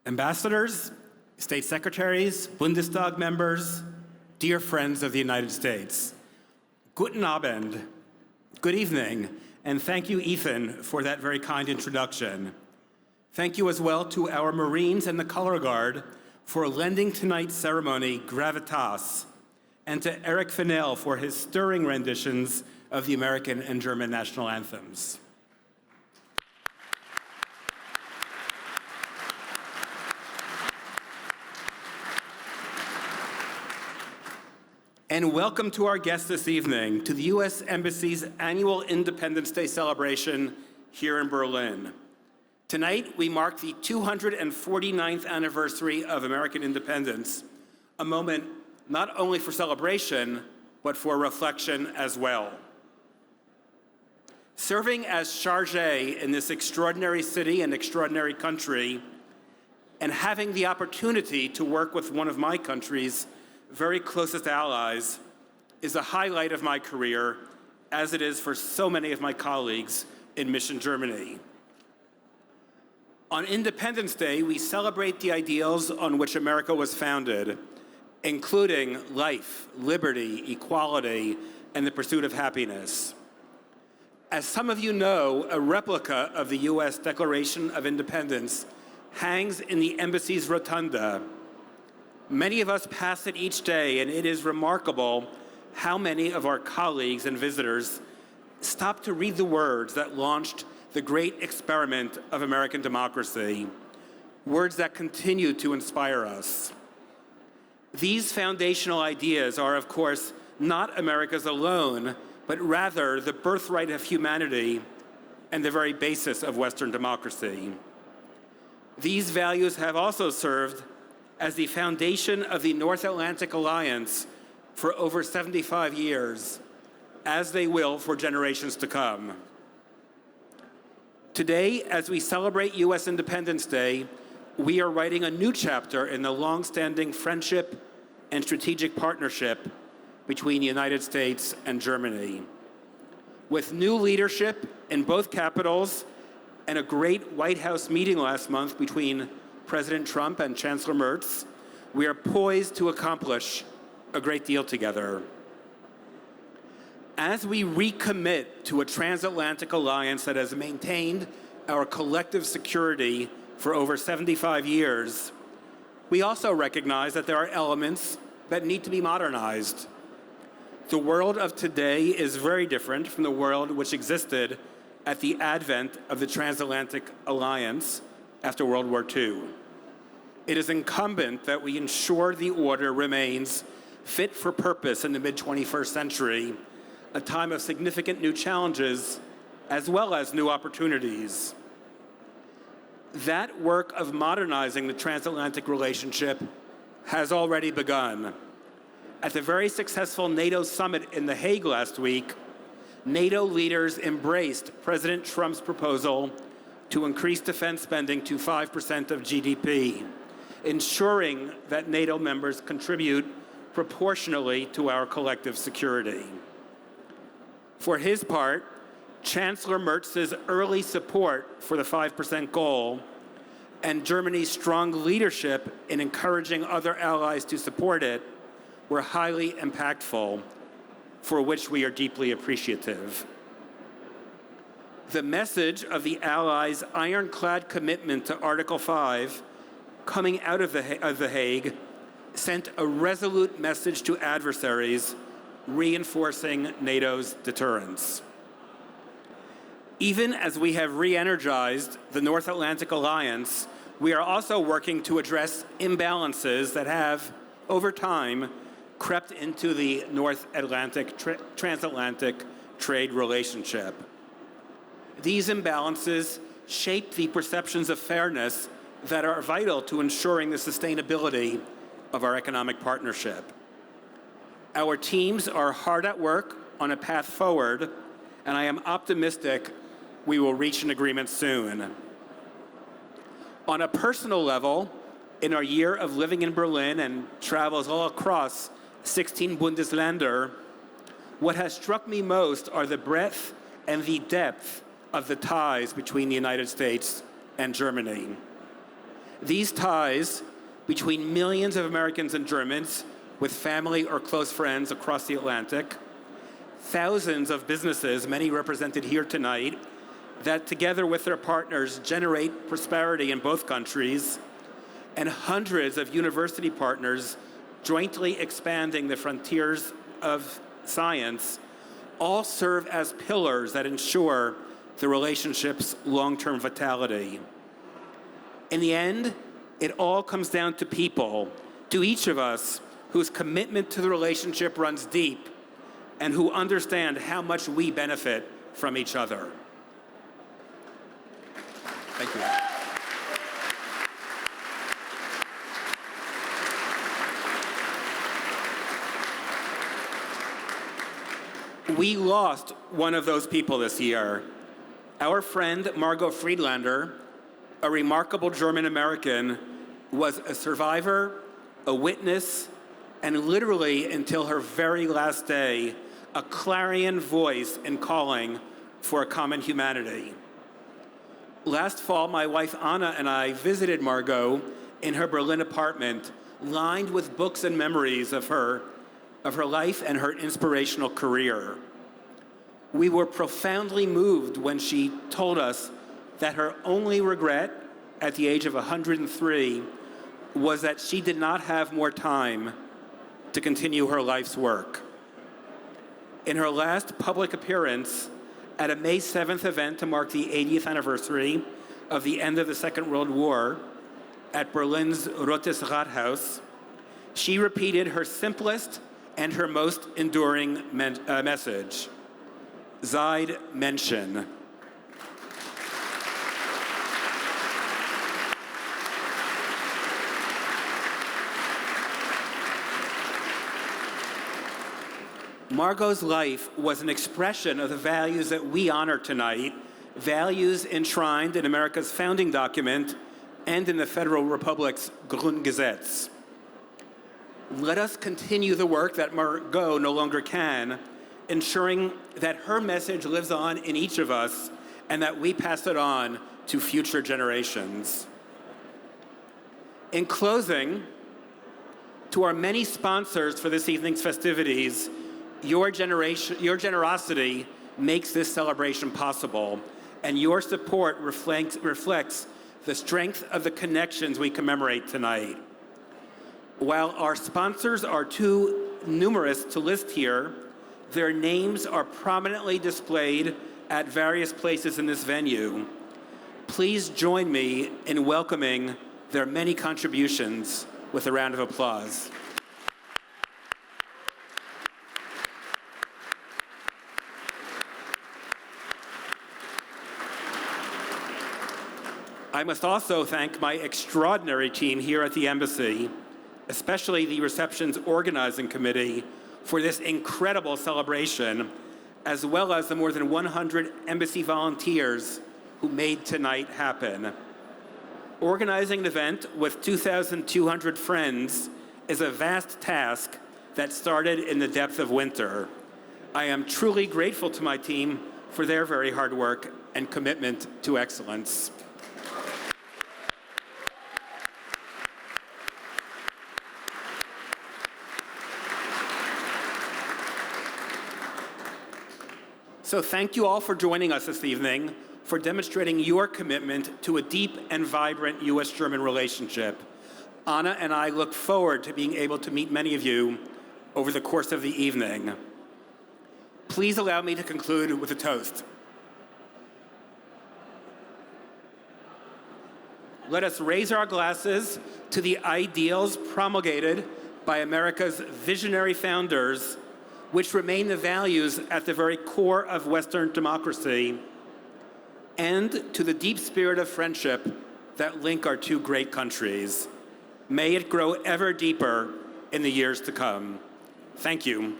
Ambassadors, state secretaries, Bundestag members, dear friends of the United States, Guten Abend, good evening, and thank you, Ethan, for that very kind introduction. Thank you as well to our Marines and the Color Guard for lending tonight's ceremony gravitas, and to Eric Fennell for his stirring renditions of the American and German national anthems. And welcome to our guests this evening to the U.S. Embassy's annual Independence Day celebration here in Berlin. Tonight, we mark the 249th anniversary of American independence, a moment not only for celebration, but for reflection as well. Serving as Chargé in this extraordinary city and extraordinary country, and having the opportunity to work with one of my country's very closest allies is a highlight of my career, as it is for so many of my colleagues in Mission Germany. On Independence Day, we celebrate the ideals on which America was founded, including life, liberty, equality, and the pursuit of happiness. As some of you know, a replica of the U.S. Declaration of Independence hangs in the Embassy's rotunda. Many of us pass it each day, and it is remarkable how many of our colleagues and visitors stop to read the words that launched the great experiment of American democracy, words that continue to inspire us. These foundational ideas are, of course, not America's alone, but rather the birthright of humanity and the very basis of Western democracy. These values have also served as the foundation of the North Atlantic Alliance for over 75 years, as they will for generations to come. Today, as we celebrate U.S. Independence Day, we are writing a new chapter in the long-standing friendship and strategic partnership between the United States and Germany. With new leadership in both capitals and a great White House meeting last month between President Trump and Chancellor Mertz, we are poised to accomplish a great deal together. As we recommit to a transatlantic alliance that has maintained our collective security for over 75 years, we also recognize that there are elements that need to be modernized. The world of today is very different from the world which existed at the advent of the transatlantic alliance after World War II. It is incumbent that we ensure the order remains fit for purpose in the mid-21st century, a time of significant new challenges as well as new opportunities. That work of modernizing the transatlantic relationship has already begun. At the very successful NATO summit in The Hague last week, NATO leaders embraced President Trump's proposal to increase defense spending to 5% of GDP, ensuring that NATO members contribute proportionally to our collective security. For his part, Chancellor Mertz's early support for the 5% goal and Germany's strong leadership in encouraging other allies to support it were highly impactful, for which we are deeply appreciative. The message of the Allies' ironclad commitment to Article 5 coming out of the Hague sent a resolute message to adversaries, reinforcing NATO's deterrence. Even as we have re-energized the North Atlantic Alliance, we are also working to address imbalances that have, over time, crept into the North Atlantic transatlantic trade relationship. These imbalances shape the perceptions of fairness that are vital to ensuring the sustainability of our economic partnership. Our teams are hard at work on a path forward, and I am optimistic we will reach an agreement soon. On a personal level, in our year of living in Berlin and travels all across 16 Bundesländer, what has struck me most are the breadth and the depth of the ties between the United States and Germany. These ties between millions of Americans and Germans with family or close friends across the Atlantic, thousands of businesses, many represented here tonight, that together with their partners generate prosperity in both countries, and hundreds of university partners jointly expanding the frontiers of science, all serve as pillars that ensure the relationship's long-term vitality. In the end, it all comes down to people, to each of us whose commitment to the relationship runs deep and who understand how much we benefit from each other. Thank you. We lost one of those people this year. Our friend Margot Friedlander, a remarkable German-American, was a survivor, a witness, and literally until her very last day, a clarion voice in calling for a common humanity. Last fall, my wife Anna and I visited Margot in her Berlin apartment, lined with books and memories of her life and her inspirational career. We were profoundly moved when she told us that her only regret at the age of 103 was that she did not have more time to continue her life's work. In her last public appearance at a May 7th event to mark the 80th anniversary of the end of the Second World War at Berlin's Rotes Rathaus, she repeated her simplest and her most enduring message: Seid Menschen. Margot's life was an expression of the values that we honor tonight, values enshrined in America's founding document and in the Federal Republic's Grundgesetz. Let us continue the work that Margot no longer can, ensuring that her message lives on in each of us and that we pass it on to future generations. In closing, to our many sponsors for this evening's festivities, your generosity makes this celebration possible, and your support reflects the strength of the connections we commemorate tonight. While our sponsors are too numerous to list here, their names are prominently displayed at various places in this venue. Please join me in welcoming their many contributions with a round of applause. I must also thank my extraordinary team here at the Embassy, especially the Reception's Organizing Committee, for this incredible celebration, as well as the more than 100 Embassy volunteers who made tonight happen. Organizing an event with 2,200 friends is a vast task that started in the depth of winter. I am truly grateful to my team for their very hard work and commitment to excellence. So thank you all for joining us this evening, for demonstrating your commitment to a deep and vibrant U.S.-German relationship. Anna and I look forward to being able to meet many of you over the course of the evening. Please allow me to conclude with a toast. Let us raise our glasses to the ideals promulgated by America's visionary founders, which remain the values at the very core of Western democracy, and to the deep spirit of friendship that link our two great countries. May it grow ever deeper in the years to come. Thank you.